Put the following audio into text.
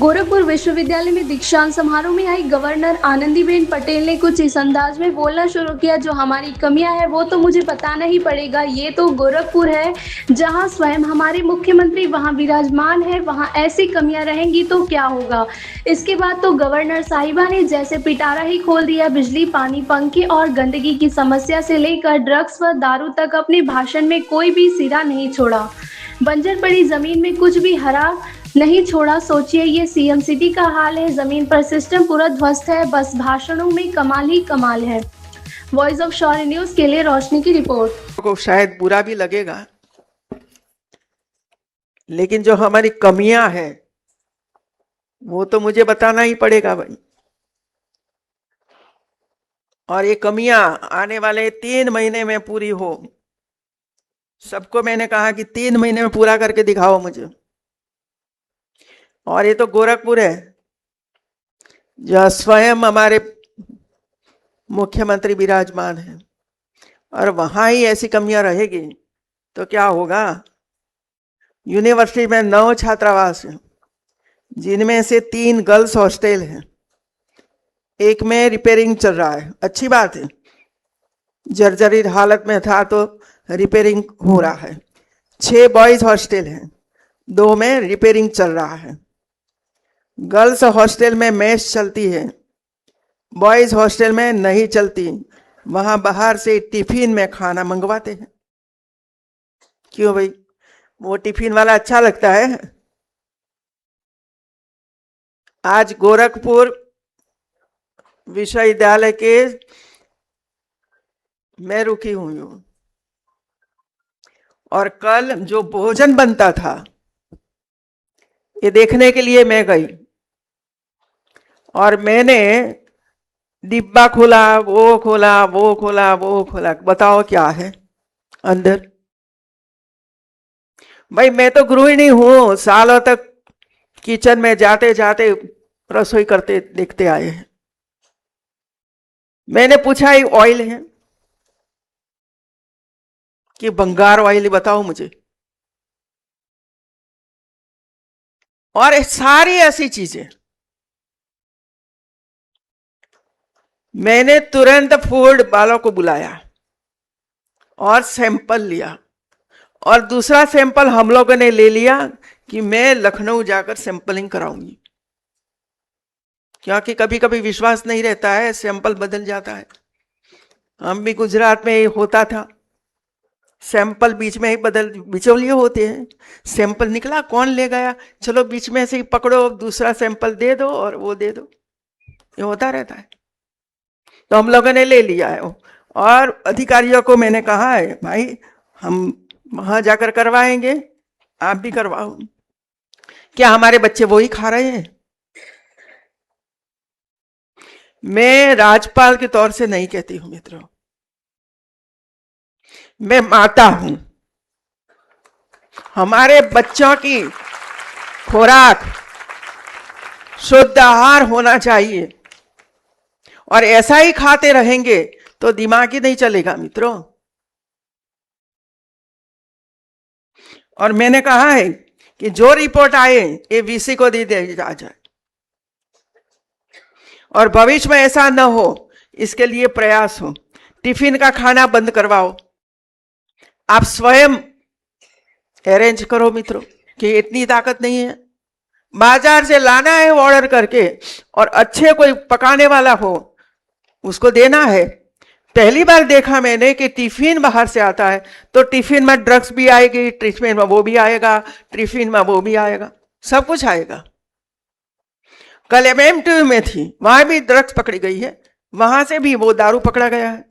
गोरखपुर विश्वविद्यालय में दीक्षांत समारोह में आई गवर्नर आनंदीबेन पटेल ने कुछ इस अंदाज में बोलना शुरू किया, जो हमारी कमियां हैं वो तो मुझे बताना ही पड़ेगा। ये तो गोरखपुर है जहां स्वयं हमारे मुख्यमंत्री वहां विराजमान है, वहां ऐसी कमियां रहेंगी तो क्या होगा। इसके बाद तो गवर्नर साहिबा ने जैसे पिटारा ही खोल दिया। बिजली, पानी, पंखे और गंदगी की समस्या से लेकर ड्रग्स व दारू तक अपने भाषण में कोई भी सिरा नहीं छोड़ा। बंजर पड़ी जमीन में कुछ भी हरा नहीं छोड़ा। सोचिए, ये सीएम सिटी का हाल है। जमीन पर सिस्टम पूरा ध्वस्त है, बस भाषणों में कमाल ही कमाल है। वॉइस ऑफ शौर्य न्यूज के लिए रोशनी की रिपोर्ट। को शायद बुरा भी लगेगा, लेकिन जो हमारी कमियां हैं वो तो मुझे बताना ही पड़ेगा भाई। और ये कमियां आने वाले 3 महीने में पूरी हो। सबको मैंने कहा कि 3 महीने में पूरा करके दिखाओ मुझे। और ये तो गोरखपुर है जहाँ स्वयं हमारे मुख्यमंत्री विराजमान है, और वहां ही ऐसी कमियां रहेगी तो क्या होगा। यूनिवर्सिटी में 9 छात्रावास हैं, जिनमें से 3 गर्ल्स हॉस्टल हैं। एक में रिपेयरिंग चल रहा है, अच्छी बात है। जर्जरित हालत में था तो रिपेयरिंग हो रहा है। 6 बॉयज हॉस्टल हैं, 2 में रिपेयरिंग चल रहा है। गर्ल्स हॉस्टल में मेस चलती है, बॉयज हॉस्टल में नहीं चलती। वहां बाहर से टिफिन में खाना मंगवाते हैं। क्यों भाई, वो टिफिन वाला अच्छा लगता है। आज गोरखपुर विश्वविद्यालय के मैं रुकी हुई हूं, और कल जो भोजन बनता था ये देखने के लिए मैं गई, और मैंने डिब्बा खोला, वो खोला, वो खोला, वो खोला। बताओ क्या है अंदर। भाई मैं तो गृहिणी हूं, सालों तक किचन में जाते जाते रसोई करते देखते आए हैं। मैंने पूछा ये ऑयल है कि बंगार ऑयल, बताओ मुझे। और सारी ऐसी चीजें मैंने तुरंत फूड वालों को बुलाया और सैंपल लिया, और दूसरा सैंपल हम लोगों ने ले लिया कि मैं लखनऊ जाकर सैंपलिंग कराऊंगी, क्योंकि कभी कभी विश्वास नहीं रहता है, सैंपल बदल जाता है। हम भी गुजरात में होता था, सैंपल बीच में ही बिचौलिए होते हैं। सैंपल निकला, कौन ले गया, चलो बीच में से ही पकड़ो, दूसरा सैंपल दे दो और वो दे दो, ये होता रहता है। तो हम लोगों ने ले लिया है, और अधिकारियों को मैंने कहा है भाई हम वहां जाकर करवाएंगे, आप भी करवाओ। क्या हमारे बच्चे वही खा रहे हैं। मैं राज्यपाल के तौर से नहीं कहती हूं मित्रों, मैं माता हूं। हमारे बच्चों की खुराक शुद्ध आहार होना चाहिए, और ऐसा ही खाते रहेंगे तो दिमाग ही नहीं चलेगा मित्रों। और मैंने कहा है कि जो रिपोर्ट आए ये वीसी को दे दिया जाए, और भविष्य में ऐसा न हो इसके लिए प्रयास हो। टिफिन का खाना बंद करवाओ, आप स्वयं अरेंज करो मित्रों, कि इतनी ताकत नहीं है। बाजार से लाना है ऑर्डर करके, और अच्छे कोई पकाने वाला हो उसको देना है। पहली बार देखा मैंने कि टिफिन बाहर से आता है तो टिफिन में ड्रग्स भी आएगी, टिफिन में वो भी आएगा, टिफिन में वो भी आएगा, सब कुछ आएगा। कल एमएमटीयू में थी, वहां भी ड्रग्स पकड़ी गई है, वहां से भी वो दारू पकड़ा गया है।